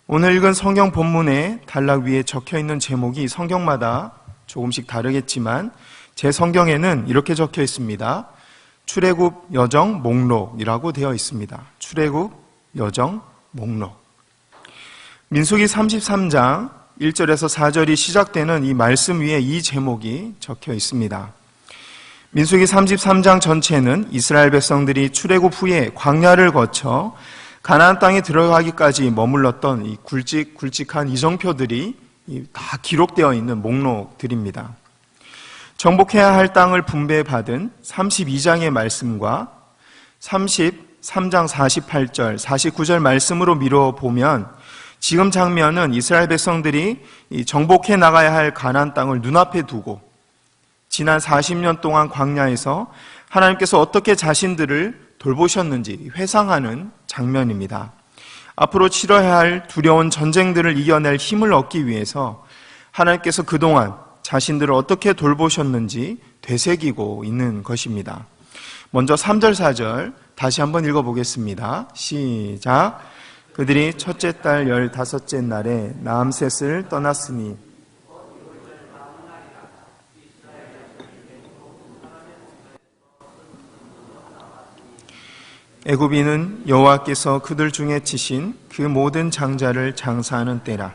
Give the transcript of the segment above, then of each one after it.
오늘 읽은 성경 본문의 단락 위에 적혀 있는 제목이 성경마다 조금씩 다르겠지만 제 성경에는 이렇게 적혀 있습니다. 출애굽 여정 목록이라고 되어 있습니다. 출애굽 여정 목록. 민수기 33장 1절에서 4절이 시작되는 이 말씀 위에 이 제목이 적혀 있습니다. 민수기 33장 전체는 이스라엘 백성들이 출애굽 후에 광야를 거쳐 가나안 땅에 들어가기까지 머물렀던 이 굵직굵직한 이정표들이 다 기록되어 있는 목록들입니다. 정복해야 할 땅을 분배받은 32장의 말씀과 33장 48절, 49절 말씀으로 미뤄보면 지금 장면은 이스라엘 백성들이 정복해 나가야 할 가나안 땅을 눈앞에 두고 지난 40년 동안 광야에서 하나님께서 어떻게 자신들을 돌보셨는지 회상하는 장면입니다. 앞으로 치러야 할 두려운 전쟁들을 이겨낼 힘을 얻기 위해서 하나님께서 그동안 자신들을 어떻게 돌보셨는지 되새기고 있는 것입니다. 먼저 3절 4절 다시 한번 읽어보겠습니다. 시작. 그들이 첫째 달 15째 날에 라암셋을 떠났으니 애굽인은 여호와께서 그들 중에 치신 그 모든 장자를 장사하는 때라.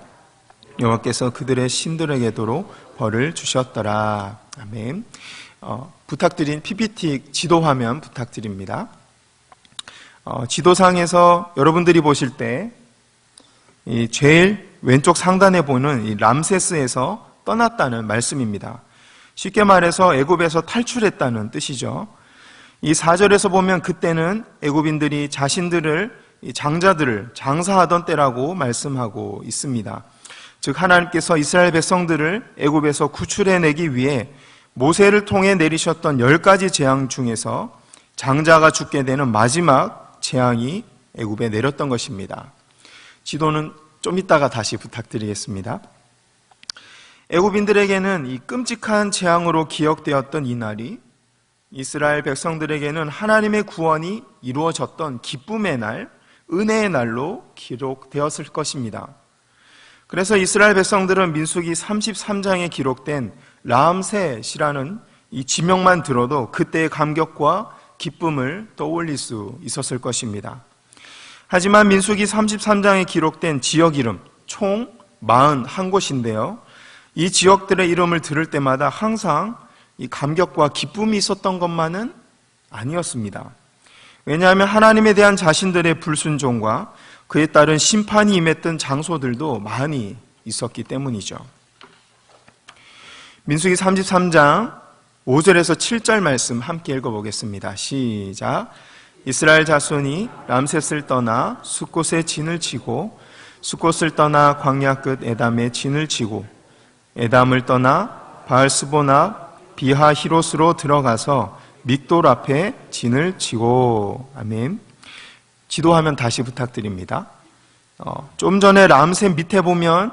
여호와께서 그들의 신들에게도로 벌을 주셨더라. 아멘. 부탁드린 PPT 지도 화면 부탁드립니다. 지도상에서 여러분들이 보실 때 이 제일 왼쪽 상단에 보는 이 람세스에서 떠났다는 말씀입니다. 쉽게 말해서 애굽에서 탈출했다는 뜻이죠. 이 4절에서 보면 그때는 애굽인들이 자신들을 장자들을 장사하던 때라고 말씀하고 있습니다. 즉 하나님께서 이스라엘 백성들을 애굽에서 구출해내기 위해 모세를 통해 내리셨던 10가지 재앙 중에서 장자가 죽게 되는 마지막 재앙이 애굽에 내렸던 것입니다. 지도는 좀 이따가 다시 부탁드리겠습니다. 애굽인들에게는 이 끔찍한 재앙으로 기억되었던 이 날이 이스라엘 백성들에게는 하나님의 구원이 이루어졌던 기쁨의 날, 은혜의 날로 기록되었을 것입니다. 그래서 이스라엘 백성들은 민수기 33장에 기록된 라암셋이라는 이 지명만 들어도 그때의 감격과 기쁨을 떠올릴 수 있었을 것입니다. 하지만 민수기 33장에 기록된 지역 이름 총 41곳인데요. 이 지역들의 이름을 들을 때마다 항상 이 감격과 기쁨이 있었던 것만은 아니었습니다. 왜냐하면 하나님에 대한 자신들의 불순종과 그에 따른 심판이 임했던 장소들도 많이 있었기 때문이죠. 민수기 33장 5절에서 7절 말씀 함께 읽어보겠습니다. 시작. 이스라엘 자손이 람셋을 떠나 숫곳에 진을 치고 숫곳을 떠나 광야 끝 에담에 진을 치고 에담을 떠나 바알스본 앞 비하 히롯으로 들어가서 믹돌 앞에 진을 치고. 아멘. 지도화면 다시 부탁드립니다. 좀 전에 람셋 밑에 보면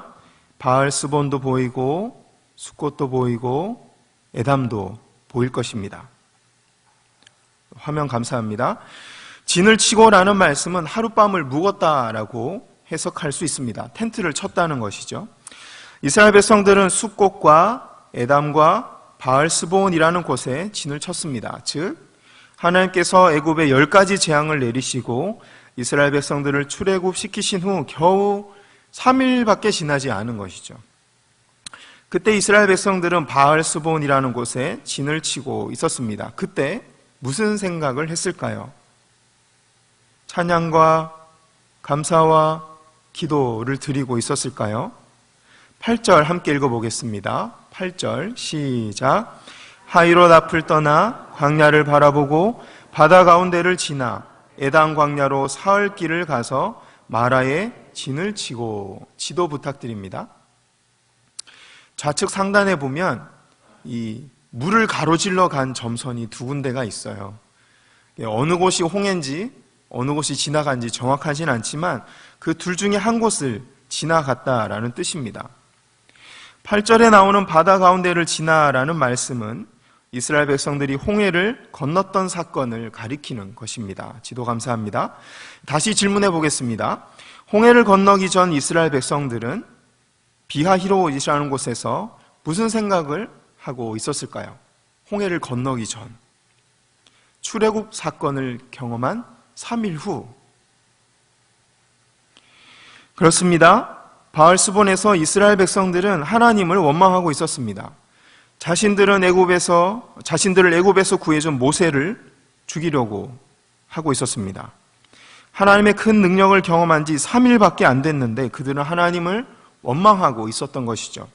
바알스본도 보이고 숫곳도 보이고 에담도 보일 것입니다. 화면 감사합니다. 진을 치고라는 말씀은 하룻밤을 묵었다라고 해석할 수 있습니다. 텐트를 쳤다는 것이죠. 이스라엘 백성들은 숫곳과 에담과 바알스본이라는 곳에 진을 쳤습니다. 즉 하나님께서 애굽에 10가지 재앙을 내리시고 이스라엘 백성들을 출애굽시키신 후 겨우 3일밖에 지나지 않은 것이죠. 그때 이스라엘 백성들은 바알스본이라는 곳에 진을 치고 있었습니다. 그때 무슨 생각을 했을까요? 찬양과 감사와 기도를 드리고 있었을까요? 8절 함께 읽어보겠습니다. 8절 시작. 하이롯 앞을 떠나 광야를 바라보고 바다 가운데를 지나 에단 광야로 사흘 길을 가서 마라에 진을 치고. 지도 부탁드립니다. 좌측 상단에 보면 이 물을 가로질러 간 점선이 두 군데가 있어요. 어느 곳이 홍해인지 어느 곳이 지나간지 정확하진 않지만 그 둘 중에 한 곳을 지나갔다라는 뜻입니다. 8절에 나오는 바다 가운데를 지나라는 말씀은 이스라엘 백성들이 홍해를 건넜던 사건을 가리키는 것입니다. 지도 감사합니다. 다시 질문해 보겠습니다. 홍해를 건너기 전 이스라엘 백성들은 비하히롯이라는 곳에서 무슨 생각을 하고 있었을까요? 홍해를 건너기 전, 출애굽 사건을 경험한 3일 후. 그렇습니다. 바알스본에서 이스라엘 백성들은 하나님을 원망하고 있었습니다. 자신들을 애굽에서 구해준 모세를 죽이려고 하고 있었습니다. 하나님의 큰 능력을 경험한 지 3일밖에 안 됐는데 그들은 하나님을 원망하고 있었던 것이죠.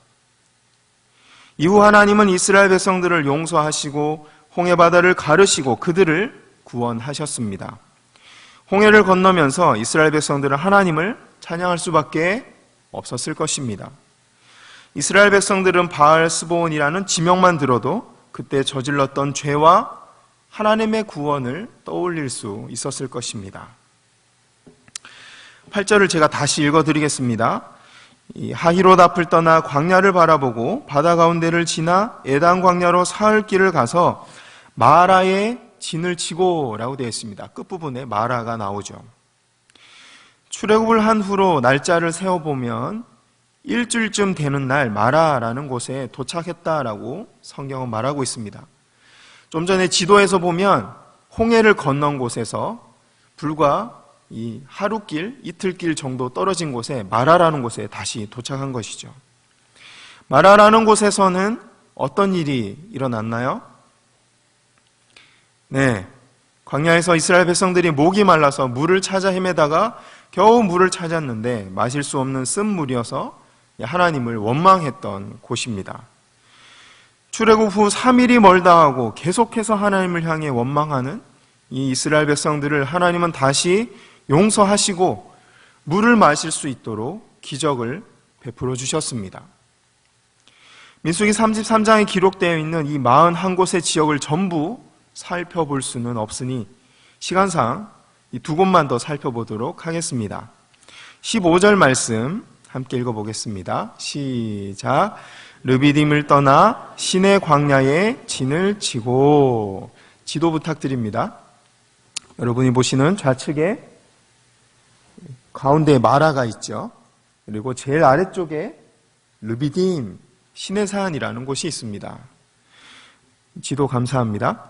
이후 하나님은 이스라엘 백성들을 용서하시고 홍해바다를 가르시고 그들을 구원하셨습니다. 홍해를 건너면서 이스라엘 백성들은 하나님을 찬양할 수밖에 없었을 것입니다. 이스라엘 백성들은 바알스본이라는 지명만 들어도 그때 저질렀던 죄와 하나님의 구원을 떠올릴 수 있었을 것입니다. 8절을 제가 다시 읽어드리겠습니다. 이 하히롯 앞을 떠나 광야를 바라보고 바다 가운데를 지나 에단 광야로 사흘 길을 가서 마라에 진을 치고 라고 되어 있습니다. 끝부분에 마라가 나오죠. 출애굽을 한 후로 날짜를 세어보면 일주일쯤 되는 날 마라라는 곳에 도착했다라고 성경은 말하고 있습니다. 좀 전에 지도에서 보면 홍해를 건넌 곳에서 불과 이 하루길, 이틀길 정도 떨어진 곳에 마라라는 곳에 다시 도착한 것이죠. 마라라는 곳에서는 어떤 일이 일어났나요? 네, 광야에서 이스라엘 백성들이 목이 말라서 물을 찾아 헤매다가 겨우 물을 찾았는데 마실 수 없는 쓴물이어서 하나님을 원망했던 곳입니다. 출애굽 후 3일이 멀다 하고 계속해서 하나님을 향해 원망하는 이 이스라엘 백성들을 하나님은 다시 용서하시고 물을 마실 수 있도록 기적을 베풀어 주셨습니다. 민수기 33장에 기록되어 있는 이 41곳의 지역을 전부 살펴볼 수는 없으니 시간상 이 두 곳만 더 살펴보도록 하겠습니다. 15절 말씀 함께 읽어보겠습니다. 시작. 르비딤을 떠나 시내 광야에 진을 치고. 지도 부탁드립니다. 여러분이 보시는 좌측에 가운데에 마라가 있죠. 그리고 제일 아래쪽에 르비딤 시내산이라는 곳이 있습니다. 지도 감사합니다.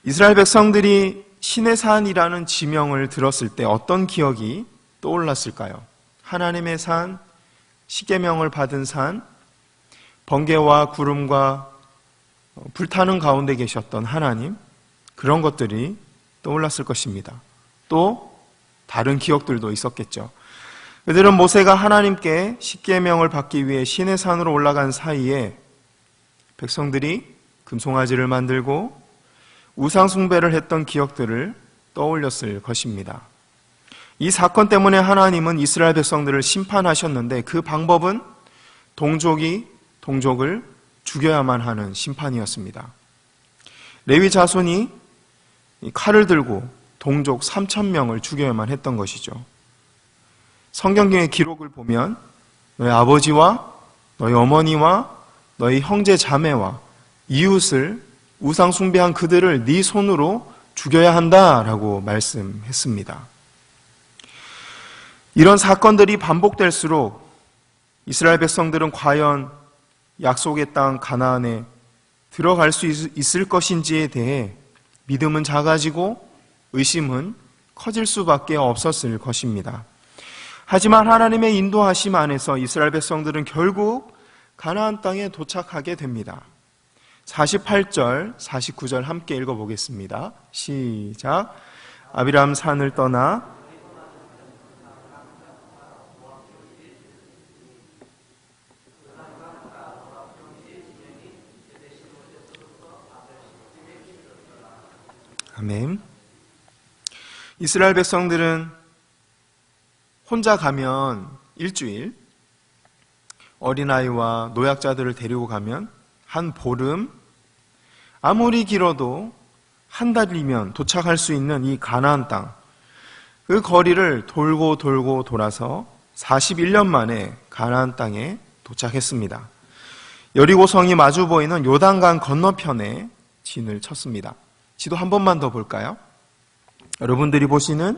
이스라엘 백성들이 시내산이라는 지명을 들었을 때 어떤 기억이 떠올랐을까요? 하나님의 산, 십계명을 받은 산, 번개와 구름과 불타는 가운데 계셨던 하나님, 그런 것들이 떠올랐을 것입니다. 또 다른 기억들도 있었겠죠. 그들은 모세가 하나님께 십계명을 받기 위해 시내산으로 올라간 사이에 백성들이 금송아지를 만들고 우상 숭배를 했던 기억들을 떠올렸을 것입니다. 이 사건 때문에 하나님은 이스라엘 백성들을 심판하셨는데 그 방법은 동족이 동족을 죽여야만 하는 심판이었습니다. 레위 자손이 칼을 들고 동족 3,000명을 죽여야만 했던 것이죠. 성경의 기록을 보면 너희 아버지와 너희 어머니와 너희 형제 자매와 이웃을 우상 숭배한 그들을 네 손으로 죽여야 한다라고 말씀했습니다. 이런 사건들이 반복될수록 이스라엘 백성들은 과연 약속의 땅 가나안에 들어갈 수 있을 것인지에 대해 믿음은 작아지고 의심은 커질 수밖에 없었을 것입니다. 하지만 하나님의 인도하심 안에서 이스라엘 백성들은 결국 가나안 땅에 도착하게 됩니다. 48절, 49절 함께 읽어보겠습니다. 시작. 아비람 산을 떠나 아멘. 이스라엘 백성들은 혼자 가면 일주일, 어린아이와 노약자들을 데리고 가면 한 보름, 아무리 길어도 한 달이면 도착할 수 있는 이 가나안 땅, 그 거리를 돌고 돌고 돌아서 41년 만에 가나안 땅에 도착했습니다. 여리고성이 마주 보이는 요단강 건너편에 진을 쳤습니다. 지도 한 번만 더 볼까요? 여러분들이 보시는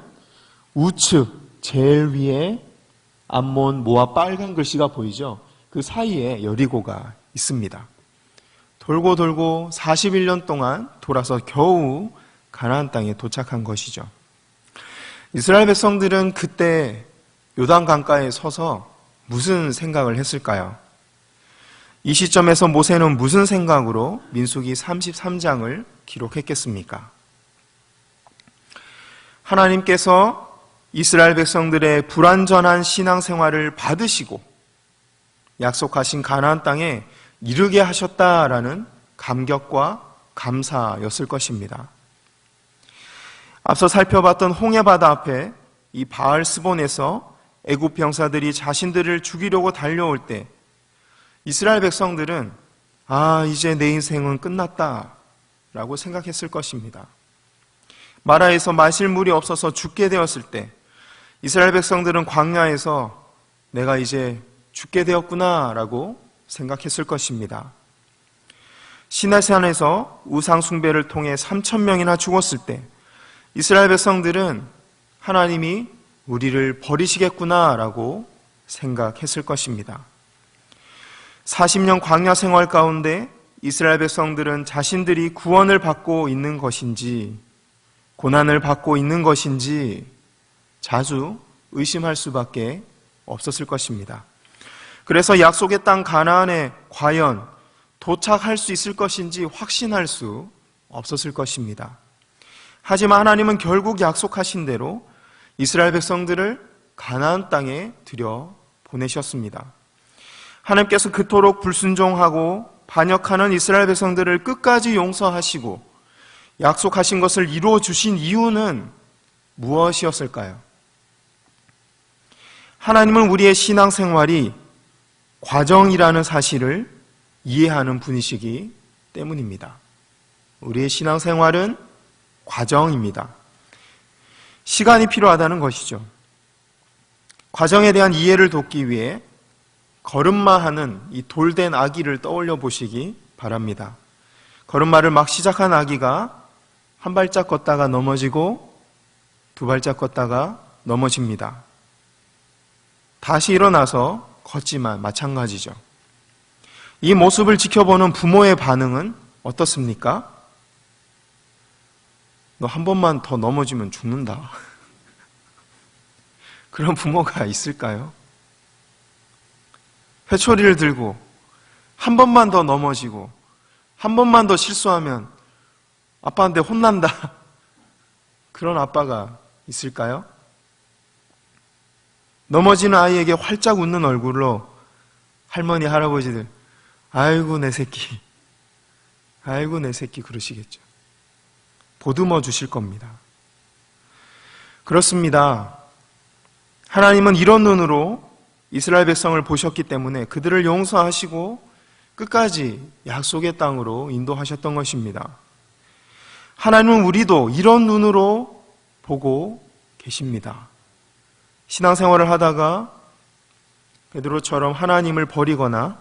우측 제일 위에 암몬, 모압 빨간 글씨가 보이죠? 그 사이에 여리고가 있습니다. 돌고 돌고 41년 동안 돌아서 겨우 가나안 땅에 도착한 것이죠. 이스라엘 백성들은 그때 요단 강가에 서서 무슨 생각을 했을까요? 이 시점에서 모세는 무슨 생각으로 민수기 33장을 기록했겠습니까? 하나님께서 이스라엘 백성들의 불완전한 신앙생활을 받으시고 약속하신 가나안 땅에 이르게 하셨다라는 감격과 감사였을 것입니다. 앞서 살펴봤던 홍해바다 앞에 이 바알스본에서 애굽 병사들이 자신들을 죽이려고 달려올 때 이스라엘 백성들은 이제 내 인생은 끝났다라고 생각했을 것입니다. 마라에서 마실 물이 없어서 죽게 되었을 때 이스라엘 백성들은 광야에서 내가 이제 죽게 되었구나라고 생각했을 것입니다. 시내산에서 우상 숭배를 통해 3,000명이나 죽었을 때 이스라엘 백성들은 하나님이 우리를 버리시겠구나라고 생각했을 것입니다. 40년 광야 생활 가운데 이스라엘 백성들은 자신들이 구원을 받고 있는 것인지 고난을 받고 있는 것인지 자주 의심할 수밖에 없었을 것입니다. 그래서 약속의 땅 가나안에 과연 도착할 수 있을 것인지 확신할 수 없었을 것입니다. 하지만 하나님은 결국 약속하신 대로 이스라엘 백성들을 가나안 땅에 들여 보내셨습니다. 하나님께서 그토록 불순종하고 반역하는 이스라엘 백성들을 끝까지 용서하시고 약속하신 것을 이루어 주신 이유는 무엇이었을까요? 하나님은 우리의 신앙생활이 과정이라는 사실을 이해하는 분이시기 때문입니다. 우리의 신앙생활은 과정입니다. 시간이 필요하다는 것이죠. 과정에 대한 이해를 돕기 위해 걸음마하는 이 돌된 아기를 떠올려 보시기 바랍니다. 걸음마를 막 시작한 아기가 한 발짝 걷다가 넘어지고 두 발짝 걷다가 넘어집니다. 다시 일어나서 걷지만 마찬가지죠. 이 모습을 지켜보는 부모의 반응은 어떻습니까? 너 한 번만 더 넘어지면 죽는다. 그런 부모가 있을까요? 회초리를 들고 한 번만 더 넘어지고 한 번만 더 실수하면 아빠한테 혼난다. 그런 아빠가 있을까요? 넘어지는 아이에게 활짝 웃는 얼굴로 할머니, 할아버지들 아이고 내 새끼, 아이고 내 새끼 그러시겠죠. 보듬어 주실 겁니다. 그렇습니다. 하나님은 이런 눈으로 이스라엘 백성을 보셨기 때문에 그들을 용서하시고 끝까지 약속의 땅으로 인도하셨던 것입니다. 하나님은 우리도 이런 눈으로 보고 계십니다. 신앙생활을 하다가 베드로처럼 하나님을 버리거나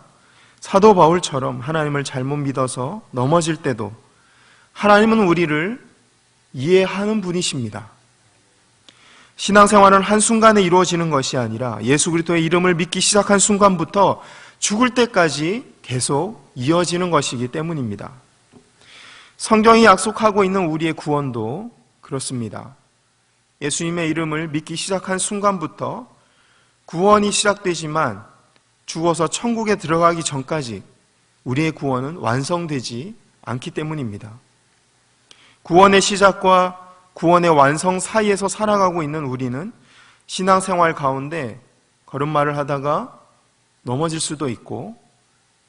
사도 바울처럼 하나님을 잘못 믿어서 넘어질 때도 하나님은 우리를 이해하는 분이십니다. 신앙생활은 한순간에 이루어지는 것이 아니라 예수 그리스도의 이름을 믿기 시작한 순간부터 죽을 때까지 계속 이어지는 것이기 때문입니다. 성경이 약속하고 있는 우리의 구원도 그렇습니다. 예수님의 이름을 믿기 시작한 순간부터 구원이 시작되지만 죽어서 천국에 들어가기 전까지 우리의 구원은 완성되지 않기 때문입니다. 구원의 시작과 구원의 완성 사이에서 살아가고 있는 우리는 신앙생활 가운데 걸음마를 하다가 넘어질 수도 있고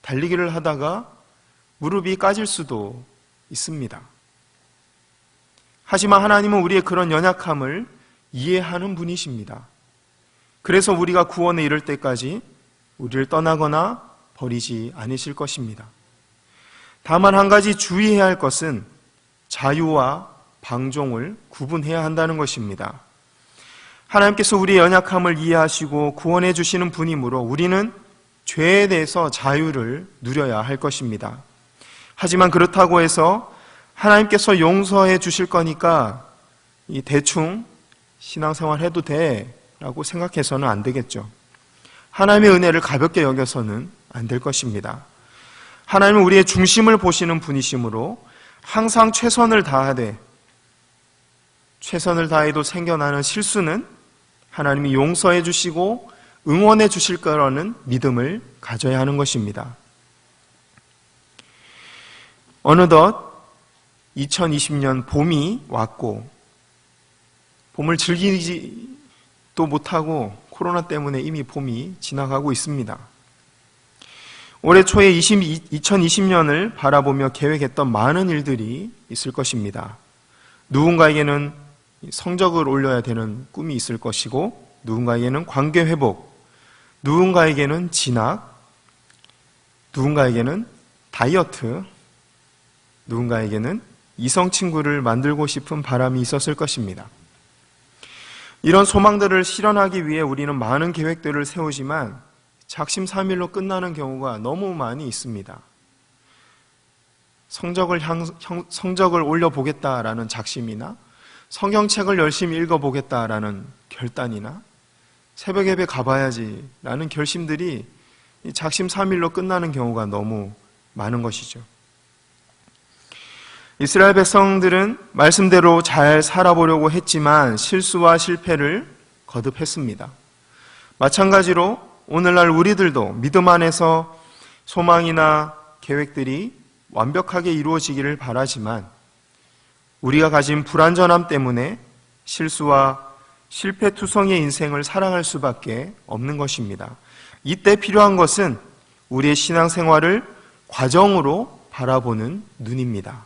달리기를 하다가 무릎이 까질 수도 있습니다. 하지만 하나님은 우리의 그런 연약함을 이해하는 분이십니다. 그래서 우리가 구원에 이를 때까지 우리를 떠나거나 버리지 않으실 것입니다. 다만 한 가지 주의해야 할 것은 자유와 방종을 구분해야 한다는 것입니다. 하나님께서 우리의 연약함을 이해하시고 구원해 주시는 분이므로 우리는 죄에 대해서 자유를 누려야 할 것입니다. 하지만 그렇다고 해서 하나님께서 용서해 주실 거니까 이 대충 신앙생활 해도 돼 라고 생각해서는 안 되겠죠. 하나님의 은혜를 가볍게 여겨서는 안 될 것입니다. 하나님은 우리의 중심을 보시는 분이시므로 항상 최선을 다하되 최선을 다해도 생겨나는 실수는 하나님이 용서해 주시고 응원해 주실 거라는 믿음을 가져야 하는 것입니다. 어느덧 2020년 봄이 왔고 봄을 즐기지도 못하고 코로나 때문에 이미 봄이 지나가고 있습니다. 올해 초에 2020년을 바라보며 계획했던 많은 일들이 있을 것입니다. 누군가에게는 성적을 올려야 되는 꿈이 있을 것이고, 누군가에게는 관계 회복, 누군가에게는 진학, 누군가에게는 다이어트, 누군가에게는 이성 친구를 만들고 싶은 바람이 있었을 것입니다. 이런 소망들을 실현하기 위해 우리는 많은 계획들을 세우지만 작심삼일로 끝나는 경우가 너무 많이 있습니다. 성적을 올려보겠다라는 작심이나 성경책을 열심히 읽어보겠다라는 결단이나 새벽 예배 가봐야지라는 결심들이 작심삼일로 끝나는 경우가 너무 많은 것이죠. 이스라엘 백성들은 말씀대로 잘 살아보려고 했지만 실수와 실패를 거듭했습니다. 마찬가지로 오늘날 우리들도 믿음 안에서 소망이나 계획들이 완벽하게 이루어지기를 바라지만 우리가 가진 불완전함 때문에 실수와 실패투성이의 인생을 살아갈 수밖에 없는 것입니다. 이때 필요한 것은 우리의 신앙생활을 과정으로 바라보는 눈입니다.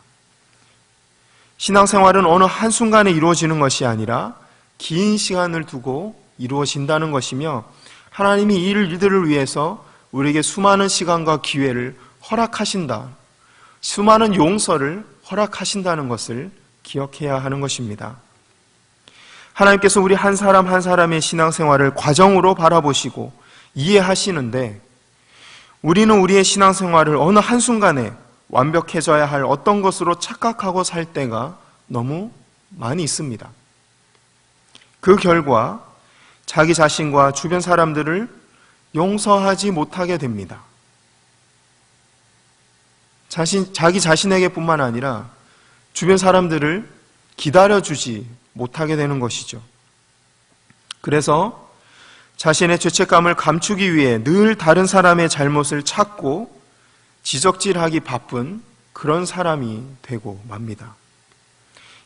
신앙생활은 어느 한순간에 이루어지는 것이 아니라 긴 시간을 두고 이루어진다는 것이며 하나님이 이 일들을 위해서 우리에게 수많은 시간과 기회를 허락하신다. 수많은 용서를 허락하신다는 것을 기억해야 하는 것입니다. 하나님께서 우리 한 사람 한 사람의 신앙생활을 과정으로 바라보시고 이해하시는데 우리는 우리의 신앙생활을 어느 한순간에 완벽해져야 할 어떤 것으로 착각하고 살 때가 너무 많이 있습니다. 그 결과 자기 자신과 주변 사람들을 용서하지 못하게 됩니다. 자기 자신에게 뿐만 아니라 주변 사람들을 기다려주지 못하게 되는 것이죠. 그래서 자신의 죄책감을 감추기 위해 늘 다른 사람의 잘못을 찾고 지적질하기 바쁜 그런 사람이 되고 맙니다.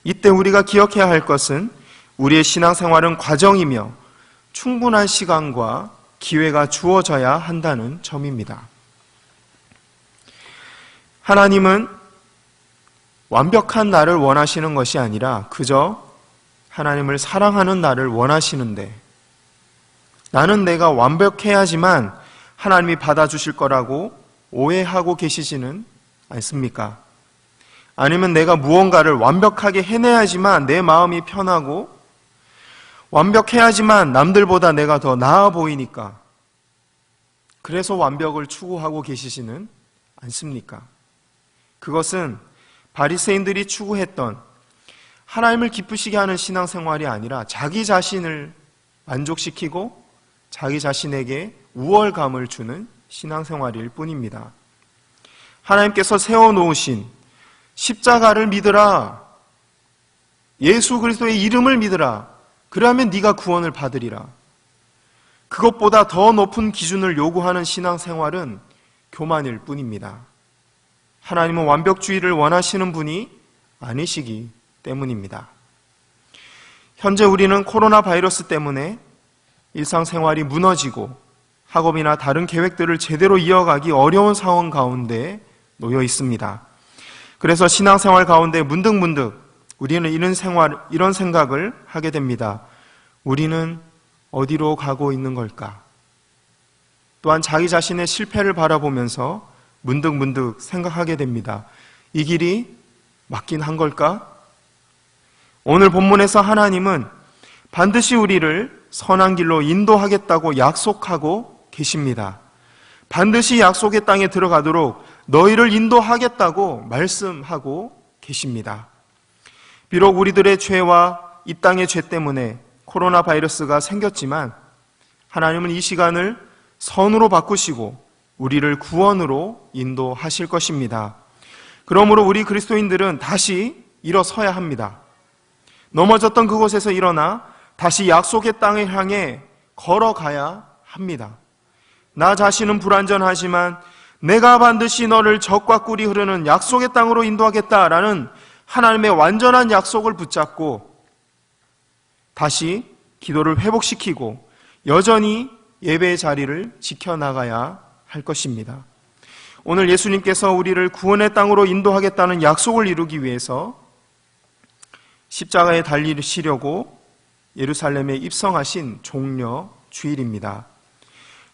이때 우리가 기억해야 할 것은 우리의 신앙생활은 과정이며 충분한 시간과 기회가 주어져야 한다는 점입니다. 하나님은 완벽한 나를 원하시는 것이 아니라 그저 하나님을 사랑하는 나를 원하시는데 나는 내가 완벽해야지만 하나님이 받아주실 거라고 오해하고 계시지는 않습니까? 아니면 내가 무언가를 완벽하게 해내야지만 내 마음이 편하고 완벽해야지만 남들보다 내가 더 나아 보이니까 그래서 완벽을 추구하고 계시지는 않습니까? 그것은 바리새인들이 추구했던 하나님을 기쁘시게 하는 신앙생활이 아니라 자기 자신을 만족시키고 자기 자신에게 우월감을 주는 신앙생활일 뿐입니다. 하나님께서 세워놓으신 십자가를 믿으라. 예수 그리스도의 이름을 믿으라. 그러면 네가 구원을 받으리라. 그것보다 더 높은 기준을 요구하는 신앙생활은 교만일 뿐입니다. 하나님은 완벽주의를 원하시는 분이 아니시기 때문입니다. 현재 우리는 코로나 바이러스 때문에 일상생활이 무너지고 학업이나 다른 계획들을 제대로 이어가기 어려운 상황 가운데 놓여 있습니다. 그래서 신앙생활 가운데 문득문득 우리는 이런 생각을 하게 됩니다. 우리는 어디로 가고 있는 걸까? 또한 자기 자신의 실패를 바라보면서 문득문득 생각하게 됩니다. 이 길이 맞긴 한 걸까? 오늘 본문에서 하나님은 반드시 우리를 선한 길로 인도하겠다고 약속하고 계십니다. 반드시 약속의 땅에 들어가도록 너희를 인도하겠다고 말씀하고 계십니다. 비록 우리들의 죄와 이 땅의 죄 때문에 코로나 바이러스가 생겼지만 하나님은 이 시간을 선으로 바꾸시고 우리를 구원으로 인도하실 것입니다. 그러므로 우리 그리스도인들은 다시 일어서야 합니다. 넘어졌던 그곳에서 일어나 다시 약속의 땅을 향해 걸어가야 합니다. 나 자신은 불완전하지만 내가 반드시 너를 적과 꿀이 흐르는 약속의 땅으로 인도하겠다라는 하나님의 완전한 약속을 붙잡고 다시 기도를 회복시키고 여전히 예배의 자리를 지켜나가야 할 것입니다. 오늘 예수님께서 우리를 구원의 땅으로 인도하겠다는 약속을 이루기 위해서 십자가에 달리시려고 예루살렘에 입성하신 종려 주일입니다.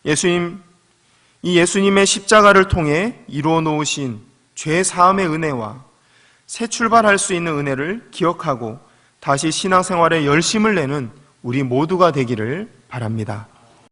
이 예수님의 십자가를 통해 이루어 놓으신 죄 사함의 은혜와 새 출발할 수 있는 은혜를 기억하고 다시 신앙생활에 열심을 내는 우리 모두가 되기를 바랍니다.